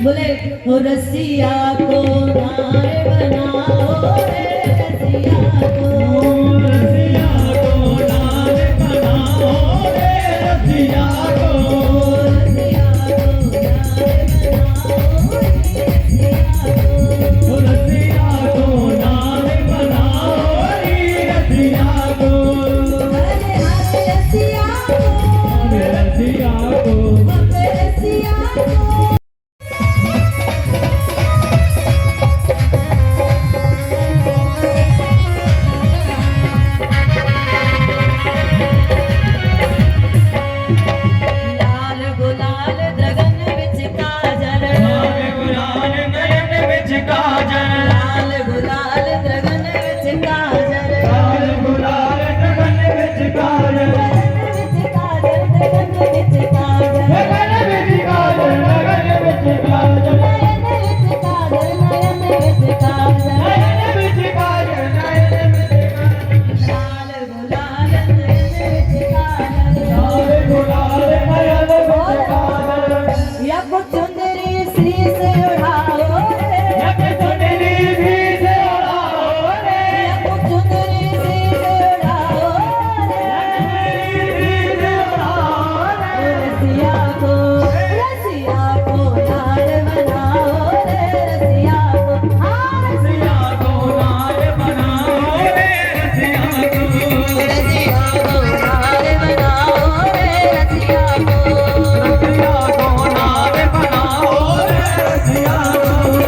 बोले हो रसिया को नार बनाओ रे रसिया को नार बनाओ रे रसिया को रसिया को नार बनाओ रे रसिया को रसिया को अरे रसिया को रसिया को लाल गुलाल दगन विच काजल लाल गुलाल नयन विच काजल लाल गुलाल दगन विच काजल लाल गुलाल गगन विच काजल दगन विच काजल गगन विच काजल गगन विच काजल नयन विच काजल नयन विच काजल नयन विच काजल नयन विच काजल लाल गुलाल नयन विच काजल लाल गुलाल नयन विच काजल यब चुंदरी श्री से उड़ाओ रे जब चुनरी भी से उड़ाओ रे यब चुंदरी श्री से उड़ाओ रे रसिया को लाल बनाओ रे रसिया को हाँ रसिया को लाल बनाओ रे रसिया को रसिया को लाल बनाओ रे रसिया को रसिया को लाल बनाओ रे रसिया को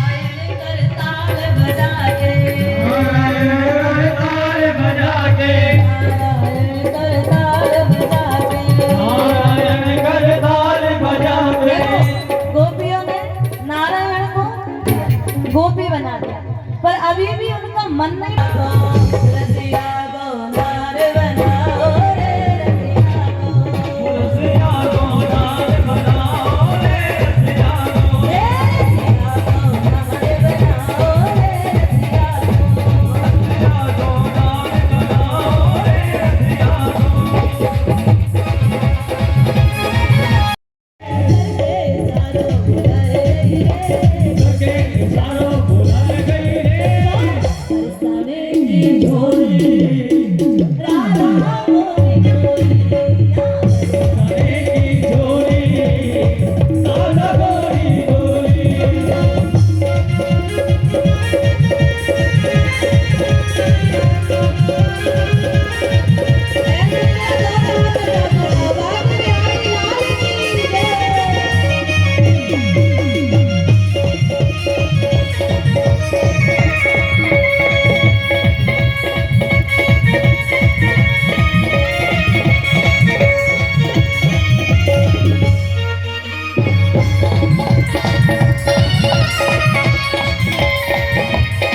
करताल बजा के ताल बजा के करताल बजा के नारायण कर ताल बजा के गोपियों ने नारायण को गोपी बना दिया पर अभी भी उनका मन नहीं रसिया को नार बनाओ रे रसिया को रसिया को लाल बनाओ रे रसिया को रे रसिया को नार बनाओ रे रसिया को रसिया को लाल बनाओ रे रसिया को के सारो भुला गई रे बरसाने की झोली राधा मोरी डोली सारे की झोली सादा गोरी गोरी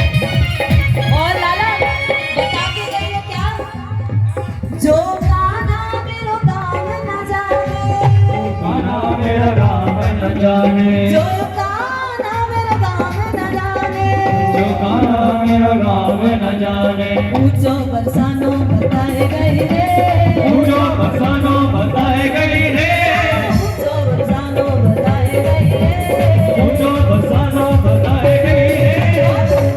और लाला बता के गई है क्या जो गाना मेरो गान न जाने गाना मेरा राम न जाने जो गाना मेरो गान न जाने जो गाना मेरा राम न जाने ऊंचो बरसानो बताए गई रे पूजो बसानो बताए गई रे ऊंचो बरसानो बताए गई रे पूजो बसानो बताए गई रे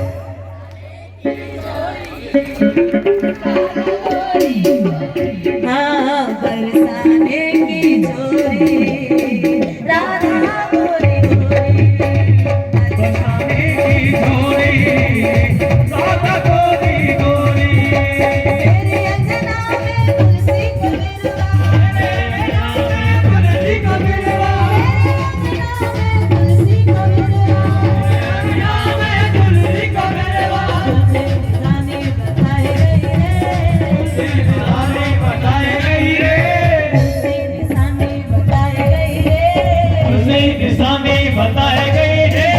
हाँ बरसाने की चोरी राधा गोरी गोरी बसाने की झोली सादा गोरी गोरी तेरी अंजना में तुलसी को मिलवा तुलसी को मिलवा तुलसी को मिलवा तुलसी को मिलवा तुझे निशानी बताई गई रे निशानी बताए गई रे तुझे निशानी बताई गई रे तुझे निशानी बताए गई रे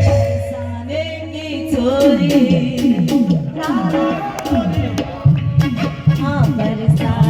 बरसाने की चोरी हाँ बरसा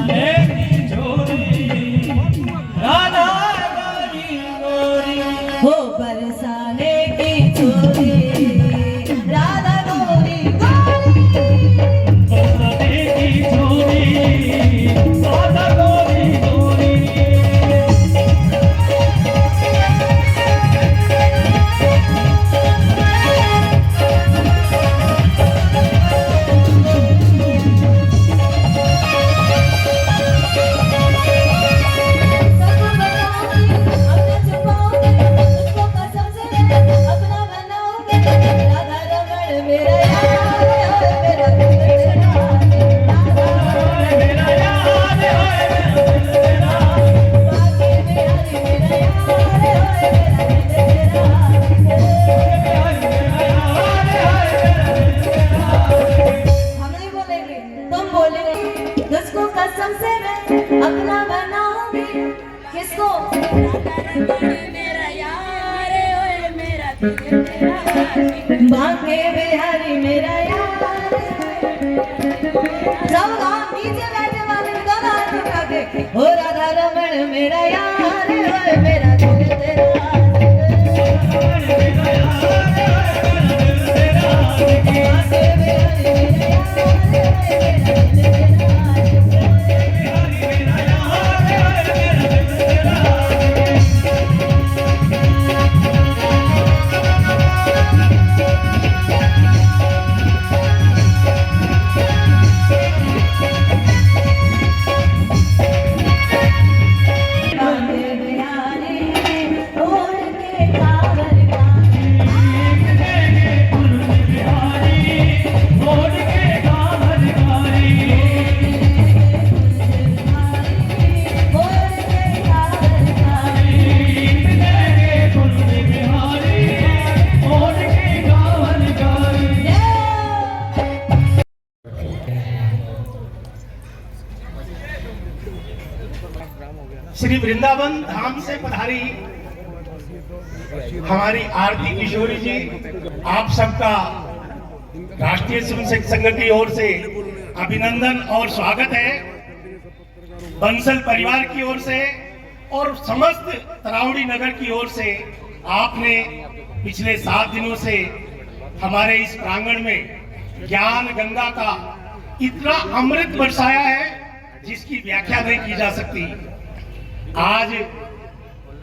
मेरा यार ओए मेरा दिल तेरा आशिक बांके बिहारी मेरा यार सब गाँव नीचे बैठे वाले दोनों हाथ उठा के हो राधा रमण मेरा यार ओए मेरा दिल तेरा श्री वृंदावन धाम से पधारी हमारी आरती किशोरी जी, आप सबका राष्ट्रीय स्वयंसेवक संघ की ओर से अभिनंदन और स्वागत है। बंसल परिवार की ओर से और समस्त तरावड़ी नगर की ओर से आपने पिछले 7 दिनों से हमारे इस प्रांगण में ज्ञान गंगा का इतना अमृत बरसाया है जिसकी व्याख्या नहीं की जा सकती। आज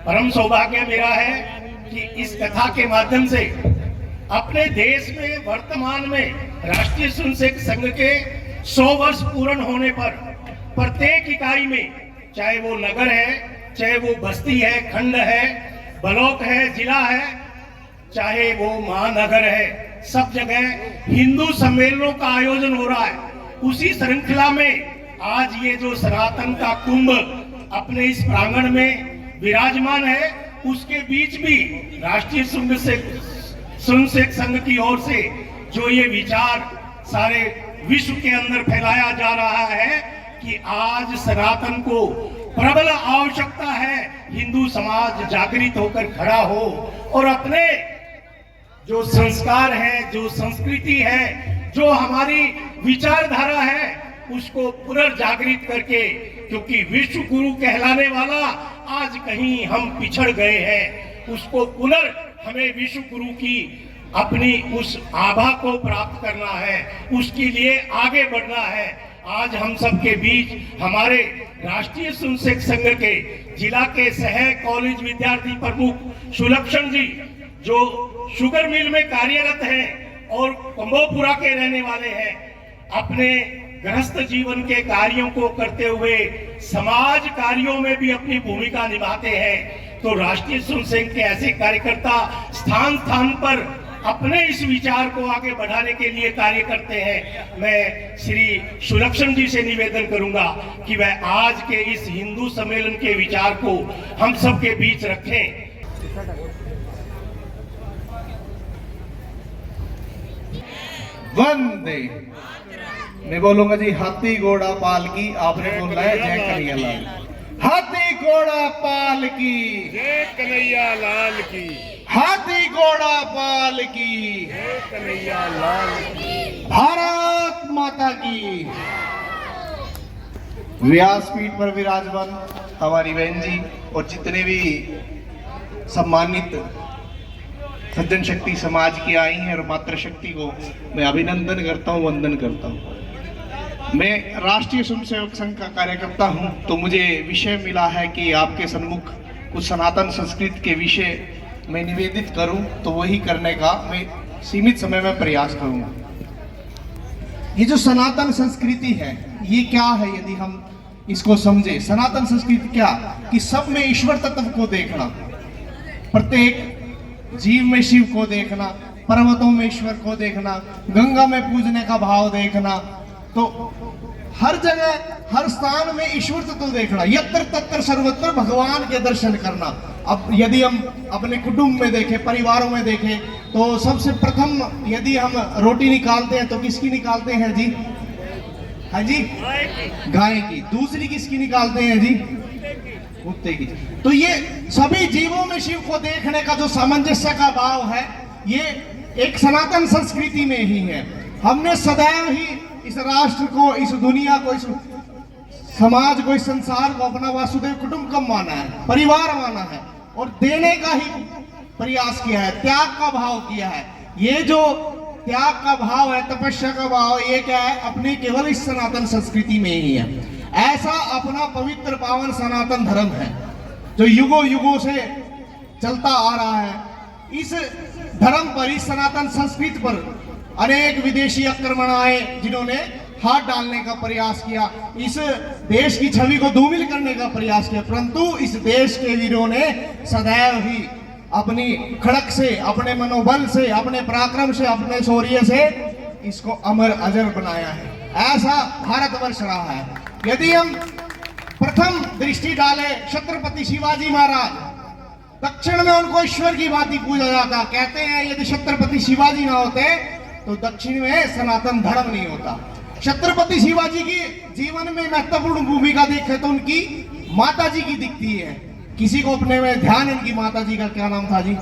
परम सौभाग्य मेरा है कि इस कथा के माध्यम से अपने देश में वर्तमान में राष्ट्रीय स्वयंसेवक संघ के 100 वर्ष पूर्ण होने पर प्रत्येक इकाई में, चाहे वो नगर है, चाहे वो बस्ती है, खंड है, ब्लॉक है, जिला है, चाहे वो महानगर है, सब जगह हिंदू सम्मेलनों का आयोजन हो रहा है। उसी श्रृंखला में आज ये जो सनातन का कुंभ अपने इस प्रांगण में विराजमान है, उसके बीच भी राष्ट्रीय स्वयंसेवक संघ की ओर से जो ये विचार सारे विश्व के अंदर फैलाया जा रहा है कि आज सनातन को प्रबल आवश्यकता है, हिंदू समाज जागृत होकर खड़ा हो और अपने जो संस्कार है, जो संस्कृति है, जो हमारी विचारधारा है, उसको पुनर्जागृत करके, क्योंकि विश्व गुरु कहलाने वाला आज कहीं हम पिछड़ गए हैं, उसको हमें विश्व गुरु की अपनी उस आभा को प्राप्त करना है, उसके लिए आगे बढ़ना है। आज हम सब के बीच हमारे राष्ट्रीय स्वयंसेवक संघ के जिला के सह कॉलेज विद्यार्थी प्रमुख सुलक्षण जी, जो शुगर मिल में कार्यरत हैं और कंबोपुरा के रहने वाले हैं, अपने गृहस्थ जीवन के कार्यों को करते हुए समाज कार्यों में भी अपनी भूमिका निभाते हैं। तो राष्ट्रीय स्वयंसेवक के ऐसे कार्यकर्ता स्थान स्थान पर अपने इस विचार को आगे बढ़ाने के लिए कार्य करते हैं। मैं श्री सुलक्षण जी से निवेदन करूंगा कि वह आज के इस हिंदू सम्मेलन के विचार को हम सब के बीच रखें। वंदे। मैं बोलूंगा जी, हाथी घोड़ा पाल की, आपने बोलना है जय कन्हैया लाल। हाथी घोड़ा पाल की, जय कन्हैया लाल की। हाथी घोड़ा पाल की, जय कन्हैया लाल की। भारत माता की। व्यासपीठ पर विराजमान हमारी बहन जी और जितने भी सम्मानित सज्जन शक्ति समाज की आई हैं और मातृशक्ति को मैं अभिनंदन करता हूँ, वंदन करता हूँ। मैं राष्ट्रीय स्वयंसेवक संघ का कार्यकर्ता हूँ, तो मुझे विषय मिला है कि आपके सम्मुख कुछ सनातन संस्कृति के विषय मैं निवेदित करूं, तो वही करने का मैं सीमित समय में प्रयास करूंगा। ये जो सनातन संस्कृति है, ये क्या है? यदि हम इसको समझे, सनातन संस्कृति क्या कि सब में ईश्वर तत्व को देखना, प्रत्येक जीव में शिव को देखना, पर्वतों में ईश्वर को देखना, गंगा में पूजने का भाव देखना, तो हर जगह हर स्थान में ईश्वर तत्व देखना, यत्र तत्र सर्वत्र भगवान के दर्शन करना। अब यदि हम अपने कुटुंब में देखें, परिवारों में देखें, तो सबसे प्रथम यदि हम रोटी निकालते हैं तो किसकी निकालते हैं जी? हाँ जी, गाय की। दूसरी किसकी निकालते हैं जी? कुत्ते की। तो ये सभी जीवों में शिव को देखने का जो सामंजस्य का भाव है, ये एक सनातन संस्कृति में ही है। हमने सदैव ही इस राष्ट्र को, इस दुनिया को, इस समाज को, इस संसार को अपना वासुदेव कुटुंबकम माना है, परिवार माना है और देने का ही प्रयास किया है, त्याग का भाव किया है। ये जो त्याग का भाव है, तपस्या का भाव, ये क्या है, अपने केवल इस सनातन संस्कृति में ही है। ऐसा अपना पवित्र पावन सनातन धर्म है जो युगों युगों से चलता आ रहा है। इस धर्म पर, इस सनातन संस्कृति पर अनेक विदेशी आक्रमण आए जिन्होंने हाथ डालने का प्रयास किया, इस देश की छवि को धूमिल करने का प्रयास किया, परंतु इस देश के वीरों ने सदैव ही अपनी खड़क से, अपने मनोबल से, अपने पराक्रम से, अपने शौर्य से इसको अमर अजर बनाया है। ऐसा भारतवर्ष रहा है। यदि हम प्रथम दृष्टि डालें, छत्रपति शिवाजी महाराज, दक्षिण में उनको ईश्वर की भांति पूजा जाता। कहते हैं यदि छत्रपति शिवाजी ना होते तो दक्षिण में सनातन धर्म नहीं होता। छत्रपति शिवाजी की जीवन में महत्वपूर्ण भूमिका देखें तो उनकी माता जी की दिखती है। किसी को अपने में ध्यान, इनकी माता जी का क्या नाम था जी?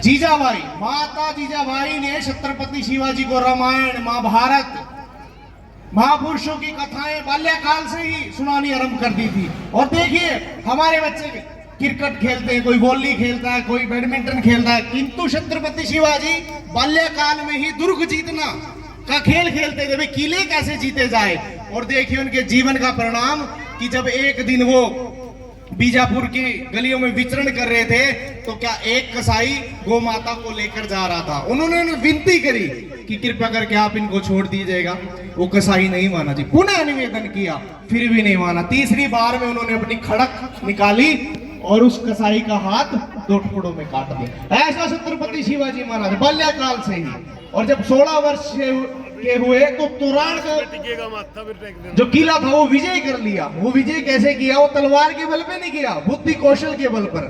जीजाबाई। माता जीजाबाई ने छत्रपति शिवाजी को रामायण, महाभारत, महापुरुषों की कथाएं बाल्यकाल से ही सुनानी आरंभ कर दी थी। और देखिए हमारे बच्चे क्रिकेट खेलते हैं, कोई वॉली खेलता है, कोई बैडमिंटन खेलता है, किंतु छत्रपति शिवाजी बाल्यकाल में ही दुर्ग जीतना का खेल खेलते थे, वे किले कैसे जीते जाए। और देखिए उनके जीवन का परिणाम कि जब एक दिन वो बीजापुर की गलियों में विचरण कर रहे थे तो क्या एक कसाई गौ माता को लेकर जा रहा था। उन्होंने विनती करी कि कृपया करके आप इनको छोड़ दीजिएगा। वो कसाई नहीं माना जी, पुनः निवेदन किया, फिर भी नहीं माना। तीसरी बार में उन्होंने अपनी खड़क निकाली और उस कसाई का हाथ 2 टुकड़ों में काट दिया। ऐसा छत्रपति शिवाजी महाराज बाल्यकाल से ही। और जब 16 वर्ष के हुए तो तोरण का जो किला था वो विजय कर लिया। वो विजय कैसे किया? वो तलवार के बल पे नहीं किया, बुद्धि कौशल के बल पर।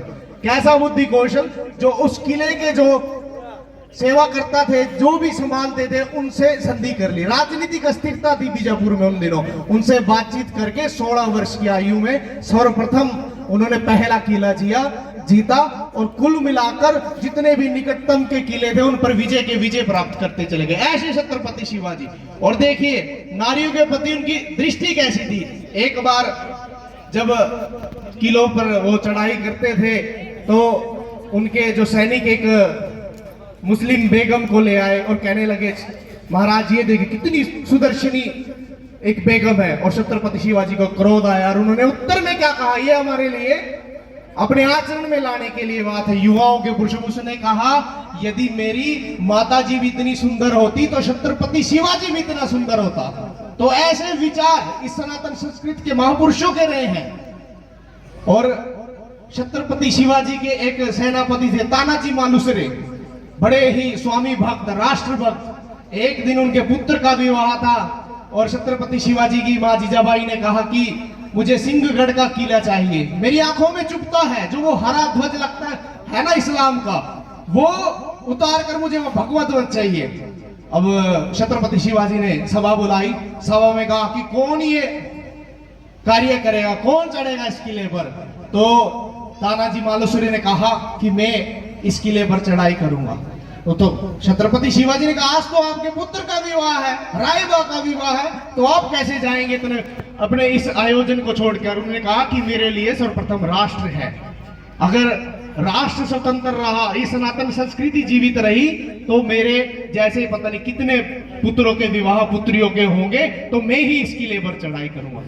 कैसा बुद्धि कौशल? जो उस किले के जो सेवा करता थे, जो भी संभालते थे, उनसे संधि कर ली। राजनीतिक अस्थिरता थी बीजापुर में उन दिनों। उनसे बातचीत करके 16 वर्ष की आयु में सर्वप्रथम उन्होंने पहला किला जीता और कुल मिलाकर जितने भी निकटतम के किले थे उन पर विजय के विजय प्राप्त करते चले गए। ऐसे छत्रपति शिवाजी। और देखिए नारियों के प्रति उनकी दृष्टि कैसी थी। एक बार जब किलों पर वो चढ़ाई करते थे तो उनके जो सैनिक एक मुस्लिम बेगम को ले आए और कहने लगे, महाराज ये देखिए कितनी सुदर्शनी एक बेगम है। और छत्रपति शिवाजी को क्रोध आया और उन्होंने उत्तर में क्या कहा, ये हमारे लिए अपने आचरण में लाने के लिए बात है। युवाओं के पुरुषों, उसने कहा यदि मेरी माता जी भी इतनी सुंदर होती तो छत्रपति शिवाजी भी इतना सुंदर होता। तो ऐसे विचार इस सनातन संस्कृति के महापुरुषों के रहे हैं। और छत्रपति शिवाजी के एक सेनापति थे तानाजी मालुसरे, बड़े ही स्वामी भक्त, राष्ट्र भक्त। एक दिन उनके पुत्र का विवाह था और छत्रपति शिवाजी की मां जीजाबाई ने कहा कि मुझे सिंहगढ़ का किला चाहिए। मेरी आंखों में चुभता है जो वो हरा ध्वज लगता है ना इस्लाम का, वो उतार कर मुझे वो भगवा ध्वज चाहिए। अब छत्रपति शिवाजी ने सभा बुलाई। सभा में कहा कि कौन ये कार्य करेगा, कौन चढ़ेगा इस किले पर। तो तानाजी मालुसरे ने कहा कि मैं इस किले पर चढ़ाई करूंगा। तो छत्रपति शिवाजी ने कहा आज तो आपके पुत्र का विवाह है, रायबा का विवाह है, तो आप कैसे जाएंगे तुमने अपने इस आयोजन को छोड़कर। उन्होंने कहा कि मेरे लिए सर्वप्रथम राष्ट्र है। अगर राष्ट्र स्वतंत्र रहा, ये सनातन संस्कृति जीवित रही, तो मेरे जैसे पता नहीं कितने पुत्रों के विवाह पुत्रियों के होंगे, तो मैं ही इस किले पर चढ़ाई करूंगा।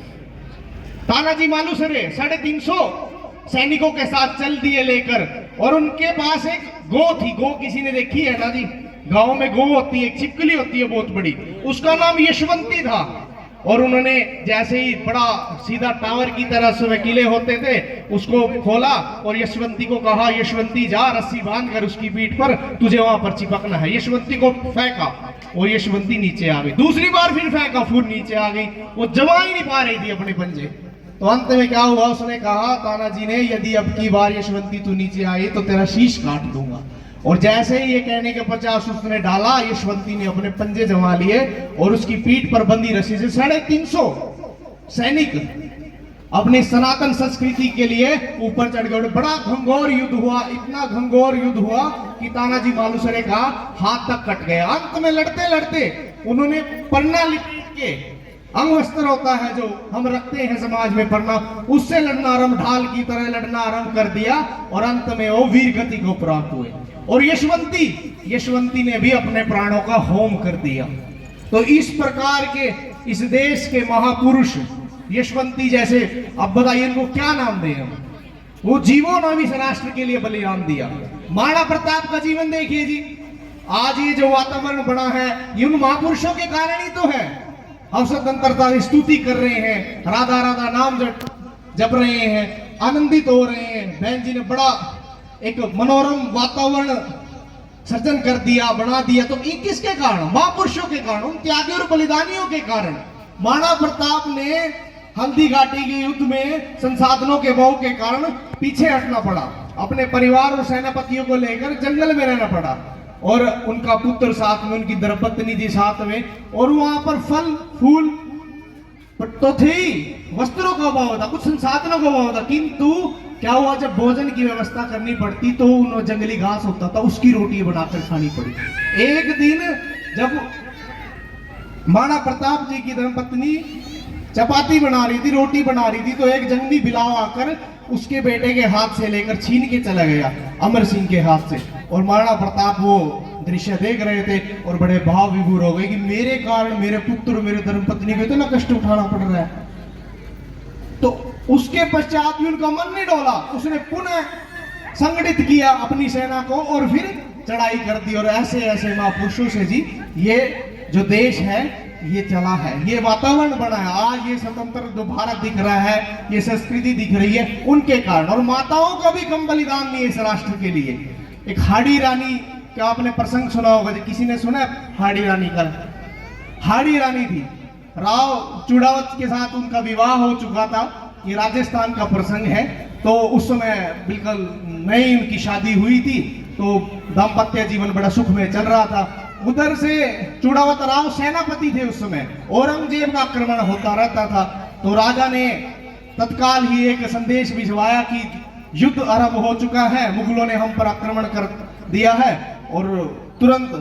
तानाजी मालुसरे 350 सैनिकों के साथ चल दिए लेकर। और उनके पास एक गो थी। गो किसी ने देखी है ना जी? गांव में गो होती है, एक छिपकली होती है बहुत बड़ी, उसका नाम यशवंती था। और उन्होंने जैसे ही बड़ा सीधा टावर की तरह से किले होते थे उसको खोला और यशवंती को कहा, यशवंती जा रस्सी बांध कर उसकी पीठ पर, तुझे वहां पर चिपकना है। यशवंती को फेंका, वो यशवंती नीचे आ गई। दूसरी बार फिर फेंका, फिर नीचे आ गई। वो जमा ही नहीं पा रही थी अपने पंजे। तो अंत में क्या हुआ, उसने कहा तानाजी ने, यदि अब की बार यशवंती तू नीचे आई तो तेरा शीश काट दूंगा। और जैसे ही ये कहने के 50 उसने डाला, यशवंती ने अपने पंजे जमा लिए और उसकी पीठ पर बंदी रस्सी से 350 सैनिक अपनी सनातन संस्कृति के लिए ऊपर चढ़ गए। बड़ा घंघोर युद्ध हुआ, इतना घंघोर युद्ध हुआ कि तानाजी मालुसरे का हाथ तक कट गया। अंत में लड़ते लड़ते उन्होंने पन्ना लिपट के, अंग वस्त्र होता है जो हम रखते हैं समाज में पन्ना, उससे लड़ना आरंभ, ढाल की तरह लड़ना आरंभ कर दिया और अंत में वो वीर गति को प्राप्त हुए। और यशवंती ने भी अपने प्राणों का होम कर दिया। तो इस प्रकार के इस देश के महापुरुष यशवंती जैसे, अब बताइए इनको क्या नाम दें हम? वो जीवों ने इस राष्ट्र के लिए बलिदान दिया। महाराणा प्रताप का जीवन देखिए जी, आज ये जो वातावरण बना है ये उन महापुरुषों के कारण ही तो है। हम स्वतंत्रता की स्तुति कर रहे हैं, राधा राधा नाम जप रहे हैं, आनंदित हो रहे हैं। बहन जी ने बड़ा एक मनोरम वातावरण सृजन कर दिया, बना दिया। तो ये किसके कारण? महापुरुषों के कारण, उन त्यागी और बलिदानियों के कारण। महाराणा प्रताप ने हल्दी घाटी के युद्ध में संसाधनों के अभाव के कारण पीछे हटना पड़ा, अपने परिवार और सेनापतियों को लेकर जंगल में रहना पड़ा, और उनका पुत्र साथ में, उनकी धर्मपत्नी जी साथ में, और वहां पर फल फूल तो थी, वस्त्रों का अभाव था, कुछ संसाधनों का अभाव था। किंतु क्या हुआ, जब भोजन की व्यवस्था करनी पड़ती तो उन जंगली घास होता था, उसकी रोटी बनाकर खानी पड़ी। एक दिन जब महाराणा प्रताप जी की धर्मपत्नी चपाती बना रही थी, रोटी बना रही थी, तो एक जंगली बिलाव आकर उसके बेटे के हाथ से लेकर छीन के चला गया, अमर सिंह के हाथ से। और महाराणा प्रताप वो दृश्य देख रहे थे और बड़े भाव विभोर हो गए कि मेरे कारण मेरे पुत्र, मेरे धर्मपत्नी को इतना कष्ट उठाना पड़ रहा है। तो उसके पश्चात भी उनका मन नहीं डोला, उसने पुनः संगठित किया अपनी सेना को और फिर चढ़ाई कर दी। और ऐसे ऐसे महापुरुषों से जी ये जो देश है ये चला है, ये वातावरण बना है। आज ये स्वतंत्र जो भारत दिख रहा है, ये संस्कृति दिख रही है, उनके कारण। और माताओं का भी कम बलिदान नहीं है इस राष्ट्र के लिए। एक हाड़ी रानी, क्या आपने प्रसंग सुना होगा? किसी ने सुना हाड़ी रानी का? हाड़ी रानी थी, राव चुड़ावत के साथ उनका विवाह हो चुका था। ये राजस्थान का प्रसंग है। तो उस समय बिल्कुल नई उनकी शादी हुई थी, तो दाम्पत्य जीवन बड़ा सुख में चल रहा था। उधर से चुड़ावत राव सेनापति थे उस समय, औरंगजेब का आक्रमण होता रहता था। तो राजा ने तत्काल ही एक संदेश भिजवाया कि युद्ध आरंभ हो चुका है, मुगलों ने हम पर आक्रमण कर दिया है। और तुरंत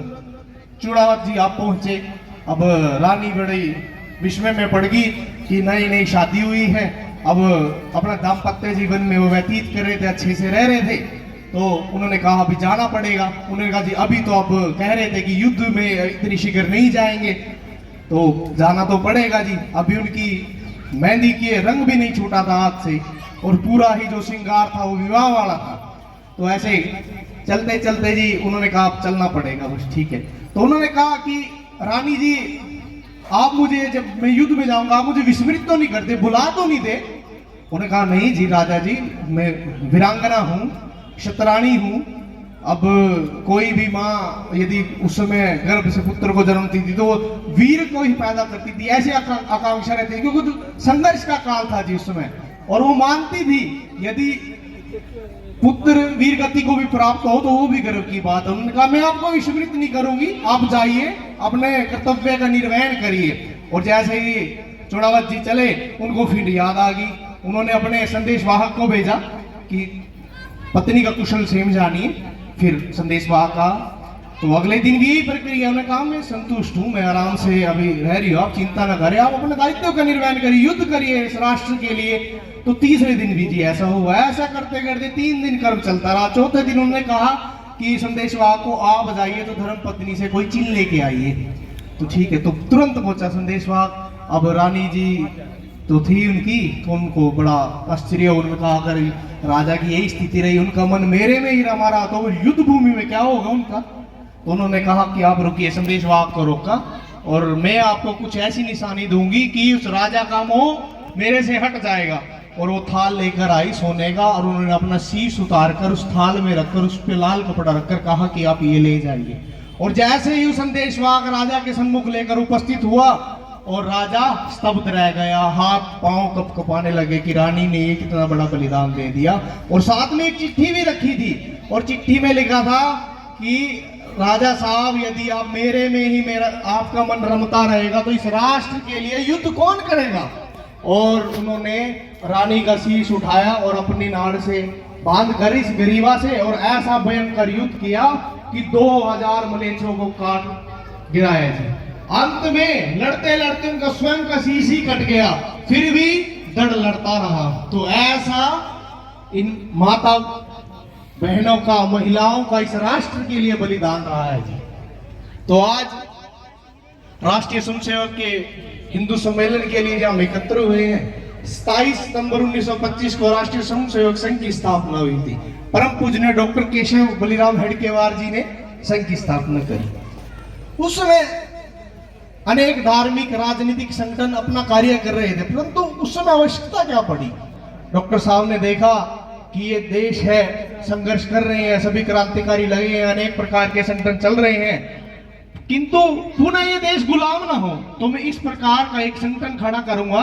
चुड़ावत जी आप पहुंचे। अब रानी बड़ी विस्मय में पड़ गई कि नई नई शादी हुई है, अब अपना दाम्पत्य जीवन में वो व्यतीत कर रहे थे, अच्छे से रह रहे थे। तो उन्होंने कहा अभी जाना पड़ेगा। उन्होंने कहा जी अभी तो अब कह रहे थे कि युद्ध में इतनी शीघ्र नहीं जाएंगे, तो जाना तो पड़ेगा जी। अभी उनकी मेहंदी के रंग भी नहीं छूटा था हाथ से, और पूरा ही जो श्रृंगार था वो विवाह वाला था। तो ऐसे चलते चलते जी उन्होंने कहा अब चलना पड़ेगा, बस ठीक है। तो उन्होंने कहा कि रानी जी आप मुझे, जब मैं युद्ध में जाऊंगा आप मुझे विस्मृत तो नहीं करते, भुला तो नहीं दे? उन्होंने कहा नहीं जी राजा जी, मैं वीरांगना हूँ, क्षत्राणी हूँ। अब कोई भी माँ यदि उस समय गर्भ से पुत्र को जन्मती थी तो वो वीर को ही पैदा करती थी, ऐसी आकांक्षा रहती थी, क्योंकि संघर्ष का काल था जी उस समय। और वो मानती थी यदि पुत्र वीर गति को भी प्राप्त हो तो वो भी गर्व की बात है। उन्होंने कहा मैं आपको विस्मृत नहीं करूंगी, आप जाइए अपने कर्तव्य का निर्वहन करिए। और जैसे ही चुड़ावत जी चले उनको फिर याद आ गई। उन्होंने अपने संदेश वाहक को भेजा कि पत्नी का कुशल क्षेम जानिए। फिर संदेश वाहक का तो अगले दिन भी यही प्रक्रिया। उन्होंने कहा मैं संतुष्ट हूँ, मैं आराम से अभी रह रही हूँ, आप चिंता न करें, आप अपने दायित्व का निर्वहन करिए, युद्ध करिए इस राष्ट्र के लिए। तो तीसरे दिन भी जी ऐसा हुआ। ऐसा करते करते 3 दिन कर्म चलता रहा। चौथे दिन उन्होंने कहा कि संदेश वाहक को आप जाइए तो धर्म पत्नी से कोई चिन्ह लेके आइए। तो ठीक है, तो तुरंत पहुंचा संदेश वाहक। अब रानी जी तो थी उनकी, तो उनको बड़ा आश्चर्य। उन्होंने कहा अगर राजा की यही स्थिति रही, उनका मन मेरे में ही रमा रहा, तो युद्ध भूमि में क्या होगा उनका? तो उन्होंने कहा कि आप रुकिए, संदेश वाहक को रोका, और मैं आपको कुछ ऐसी निशानी दूंगी कि उस राजा का मोह मेरे से हट जाएगा। और वो थाल लेकर आई सोने का, और उन्होंने अपना शीश उतार कर उस थाल में रखकर उस पे लाल कपड़ा रखकर कहा कि आप ये ले जाइए। और जैसे ही संदेश वाहक राजा के सम्मुख लेकर उपस्थित हुआ और राजा स्तब्ध रह गया, हाथ पांव कप कपाने लगे कि रानी ने ये कितना बड़ा बलिदान दे दिया। और साथ में एक चिट्ठी भी रखी थी, और चिट्ठी में लिखा था कि राजा साहब यदि आप मेरे में ही मेरा आपका मन रमता रहेगा तो इस राष्ट्र के लिए युद्ध कौन करेगा? और उन्होंने रानी का शीश उठाया और अपनी नाड़ से बांध कर इस गरीबा से और ऐसा भयंकर युद्ध किया कि 2000 मलेच्छों को काट गिराया जी। अंत में लड़ते लड़ते उनका स्वयं का शीश ही कट गया, फिर भी दृढ़ लड़ता रहा। तो ऐसा इन माता बहनों का, महिलाओं का इस राष्ट्र के लिए बलिदान रहा है जी। तो आज राष्ट्रीय स्वयंसेवक के हिंदू सम्मेलन के लिए हम एकत्र हुए हैं। 27 सितंबर 1925 को राष्ट्रीय स्वयंसेवक संघ की स्थापना हुई थी। परम पूजनीय डॉक्टर केशव बलिराम हेडगेवार जी ने संघ की स्थापना करी। उस समय अनेक धार्मिक राजनीतिक संगठन अपना कार्य कर रहे थे, परंतु उस समय आवश्यकता क्या पड़ी? डॉक्टर साहब ने देखा कि ये देश है, संघर्ष कर रहे हैं, सभी क्रांतिकारी लगे हैं, अनेक प्रकार के संगठन चल रहे हैं, किंतु पुनः ये देश गुलाम ना हो, तो मैं इस प्रकार का एक संगठन खड़ा करूंगा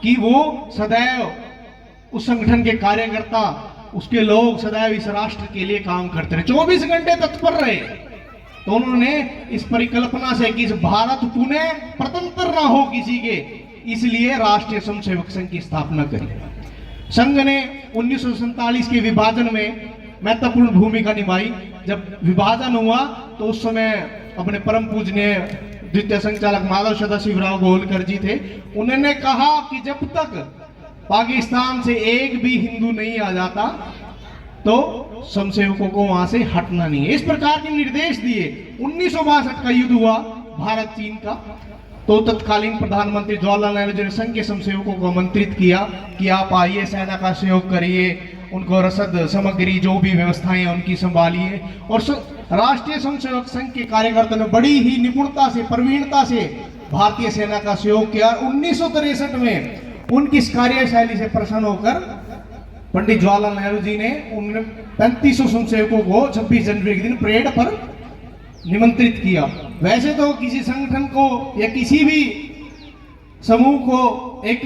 कि वो सदैव उस संगठन के कार्यकर्ता, उसके लोग सदैव इस राष्ट्र के लिए काम करते रहे, 24 घंटे तत्पर रहे। तो उन्होंने इस परिकल्पना से कि इस भारत पुनः स्वतंत्र ना हो किसी के, इसलिए राष्ट्रीय स्वयंसेवक संघ की स्थापना करी। संघ ने 1947 के विभाजन में महत्वपूर्ण भूमिका निभाई। जब विभाजन हुआ तो उस समय अपने परम पूजनीय द्वितीय संचालक माधव सदाशिवराव गोलकर जी थे। उन्होंने कहा कि जब तक पाकिस्तान से एक भी हिंदू नहीं आ जाता तो स्वयंसेवकों को वहां से हटना नहीं है। इस प्रकार के निर्देश दिए। 1962 का युद्ध हुआ भारत चीन का, तो तत्कालीन प्रधानमंत्री जवाहरलाल नेहरू जी ने संघ के स्वयंसेवकों को आमंत्रित किया कि आप आइए, सेना का सहयोग करिए, उनको रसद सामग्री जो भी व्यवस्थाएं हैं उनकी संभालिए। और राष्ट्रीय स्वयंसेवक संघ के कार्यकर्ताओं ने बड़ी ही निपुणता से, प्रवीणता से भारतीय सेना का सहयोग किया। 1963 में उनकी इस कार्यशैली से प्रसन्न होकर पंडित जवाहरलाल नेहरू जी ने उन 3500 स्वयंसेवकों को 26 जनवरी के दिन परेड पर निमंत्रित किया। वैसे तो किसी संगठन को या किसी भी समूह को एक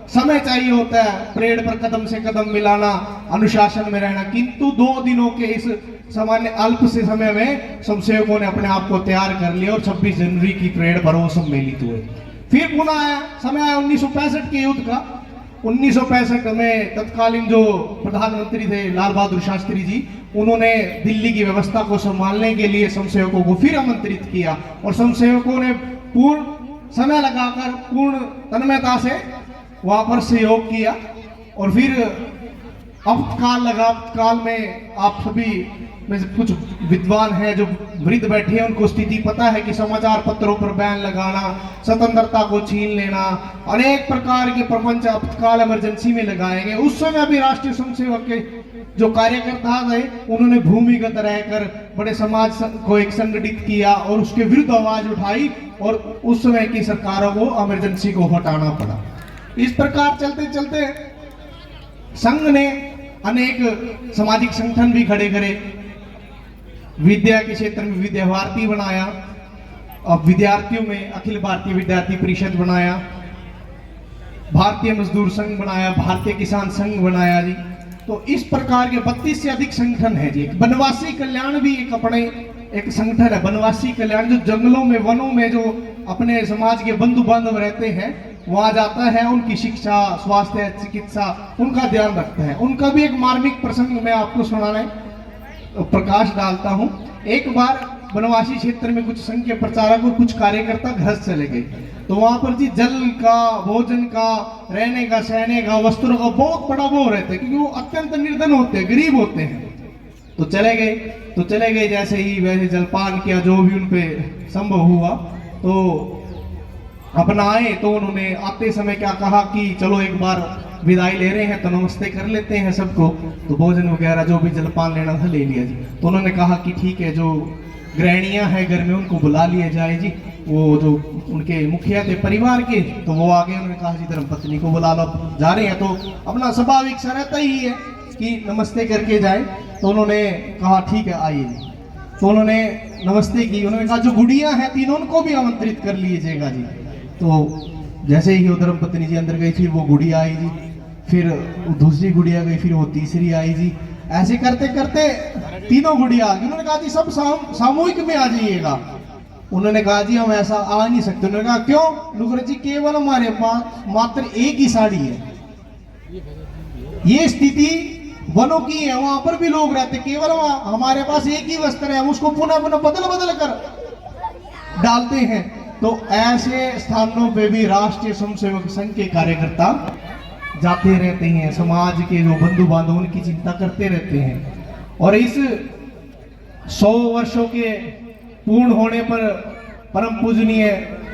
समय चाहिए होता है परेड पर कदम से कदम मिलाना, अनुशासन में रहना, किंतु 2 दिनों के इस सामान्य अल्प से समय में स्वयंसेवकों ने अपने आप को तैयार कर लिया और 26 जनवरी की परेड पर वो सम्मिलित हुए। फिर पुनः आया समय आया 1965 के युद्ध का। 1965 में तत्कालीन जो प्रधानमंत्री थे लाल बहादुर शास्त्री जी, उन्होंने दिल्ली की व्यवस्था को संभालने के लिए स्वयंसेवकों को फिर आमंत्रित किया और स्वयंसेवकों ने पूर्ण समय लगाकर पूर्ण तन्मयता से वहां पर सहयोग किया। और फिर आपातकाल लगा। आपातकाल में आप सभी में से कुछ विद्वान हैं जो वृद्ध बैठे हैं, उनको स्थिति पता है कि समाचार पत्रों पर बैन लगाना, स्वतंत्रता को छीन लेना, अनेक प्रकार के प्रपंच आपातकाल इमरजेंसी में लगाए गए। उस समय भी राष्ट्रीय स्वयंसेवक के जो कार्यकर्ता थे उन्होंने भूमिगत रहकर बड़े समाज को एक संगठित किया और उसके विरुद्ध आवाज उठाई और उस समय की सरकारों को इमरजेंसी को हटाना पड़ा। इस प्रकार चलते चलते संघ ने अनेक सामाजिक संगठन भी खड़े करे। विद्या के क्षेत्र में विद्या भारती बनाया, अब विद्यार्थियों में अखिल भारतीय विद्यार्थी परिषद बनाया, भारतीय मजदूर संघ बनाया, भारतीय किसान संघ बनाया जी। तो इस प्रकार के 32 से अधिक संगठन है जी। वनवासी कल्याण भी एक अपने एक संगठन है, वनवासी कल्याण, जो जंगलों में, वनों में जो अपने समाज के बंधु बांधव रहते हैं वहां जाता है, उनकी शिक्षा, स्वास्थ्य, चिकित्सा, उनका ध्यान रखता है। उनका भी एक मार्मिक प्रसंग मैं आपको सुनाने प्रकाश डालता हूं। एक बार वनवासी क्षेत्र में कुछ संघ के प्रचारक और कुछ कार्यकर्ता घर से चले गए, तो वहां पर जी जल का, भोजन का, रहने का, सहने का, वस्त्रों का बहुत बड़ा वो रहता है, क्योंकि वो अत्यंत निर्धन होते हैं, गरीब होते हैं। तो चले गए जैसे ही वैसे जलपान किया, जो भी उन पे संभव हुआ। तो अपना आए तो उन्होंने आते समय क्या कहा कि चलो एक बार विदाई ले रहे हैं तो नमस्ते कर लेते हैं सबको। तो भोजन वगैरह जो भी जलपान लेना था ले लिया जी। तो उन्होंने कहा कि ठीक है, जो गृहिणियां हैं घर में उनको बुला लिया जाए जी। वो जो उनके मुखिया थे परिवार के, तो वो आगे उन्होंने कहा जी धर्मपत्नी को बुला लो, जा रहे हैं तो अपना स्वाभाविक सा रहता ही है कि नमस्ते करके जाए। तो उन्होंने कहा ठीक है आइए जी। तो उन्होंने नमस्ते की। उन्होंने कहा जो गुड़ियां हैं तीनों उनको भी आमंत्रित कर लीजिएगा जी। तो जैसे ही वो धर्मपत्नी जी अंदर गई, फिर वो गुड़िया आई जी, फिर दूसरी गुड़िया गई, फिर वो तीसरी आई जी। ऐसे करते करते तीनों गुड़िया आ गई। उन्होंने कहा जी सब सामूहिक में आ जाइएगा। उन्होंने कहा जी हम ऐसा आ नहीं सकते। उन्होंने कहा क्यों? नुकरत जी केवल हमारे पास मात्र एक ही साड़ी है। ये स्थिति वनों की है, वहां पर भी लोग रहते, केवल हमारे पास एक ही वस्त्र है, हम उसको पुनः पुनः बदल बदल कर डालते हैं। तो ऐसे स्थानों पे भी राष्ट्रीय स्वयंसेवक संघ के कार्यकर्ता जाते रहते हैं, समाज के जो बंधु बांधव उनकी चिंता करते रहते हैं। और इस 100 वर्षों के पूर्ण होने पर परम पूजनीय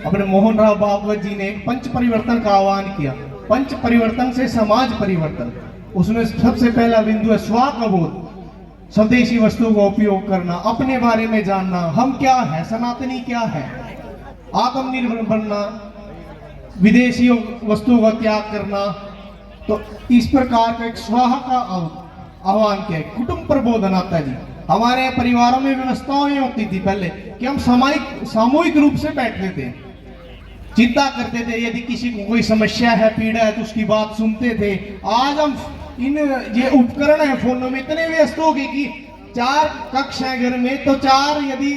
अपने मोहन राव भागवत जी ने एक पंच परिवर्तन का आह्वान किया। पंच परिवर्तन से समाज परिवर्तन, उसमें सबसे पहला बिंदु है स्व का बोध, स्वदेशी वस्तुओं का उपयोग करना, अपने बारे में जानना, हम क्या है, सनातनी क्या है, आत्मनिर्भर बनना, विदेशी वस्तुओं का त्याग करना। तो इस प्रकार का एक स्वाहा का आह्वान किया है। कुटुंब प्रबोधन आता है जी, हमारे परिवारों में व्यवस्थाएं होती थी पहले कि हम सामूहिक रूप से बैठते थे, चिंता करते थे, यदि किसी को कोई समस्या है, पीड़ा है तो उसकी बात सुनते थे। आज हम इन ये उपकरण है फोनों में इतने व्यस्त हो गए कि 4 कक्ष हैं घर में, तो 4 यदि